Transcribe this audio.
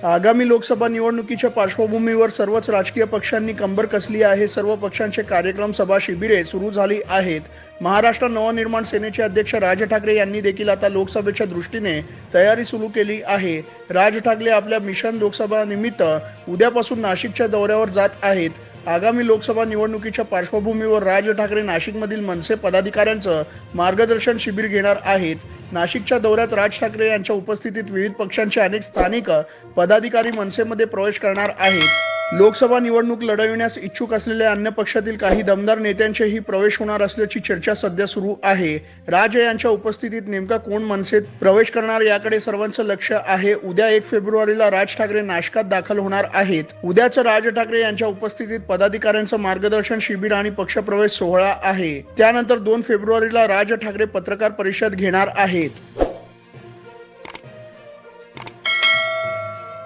आगामी लोकसभा निवडणुकीच्या पार्श्वभूमीवर सर्वच राजकीय पक्षांनी कंबर कसली आहे। सर्व पक्षांचे कार्यक्रम, सभा, शिबिरे सुरू झाली आहेत। महाराष्ट्र नवनिर्माण सेनेचे अध्यक्ष राज ठाकरे यांनी देखील आता लोकसभेच्या दृष्टीने तयारी सुरू केली आहे। राज ठाकरे आपल्या मिशन लोकसभा निमित्त उद्यापासून नाशिकच्या दौऱ्यावर जात आहेत। आगामी लोकसभा निवडणुकीच्या पार्श्वभूमीवर राज ठाकरे नाशिकमधील मनसे पदाधिकाऱ्यांचं मार्गदर्शन शिबिर घेणार आहेत। नाशिकच्या दौऱ्यात राज ठाकरे यांच्या उपस्थितीत विविध पक्षांचे अनेक स्थानिक पदाधिकारी मनसेमध्ये प्रवेश करणार आहेत। लोकसभा निवडणूक लढविण्यास इच्छुक असलेल्या अन्य पक्षातील काही दमदार नेत्यांचेही प्रवेश होणार असल्याची चर्चा सध्या सुरू आहे। राज यांच्या उपस्थितीत नेमका कोण मनसेत प्रवेश करणार याकडे सर्वांचं लक्ष आहे। उद्या 1 फेब्रुवारीला राज ठाकरे नाशिकात दाखल होणार आहेत। उद्याच राज ठाकरे यांच्या उपस्थितीत पदाधिकाऱ्यांचं मार्गदर्शन शिबिर आणि पक्षप्रवेश सोहळा आहे। त्यानंतर 2 फेब्रुवारीला राज ठाकरे पत्रकार परिषद घेणार आहेत।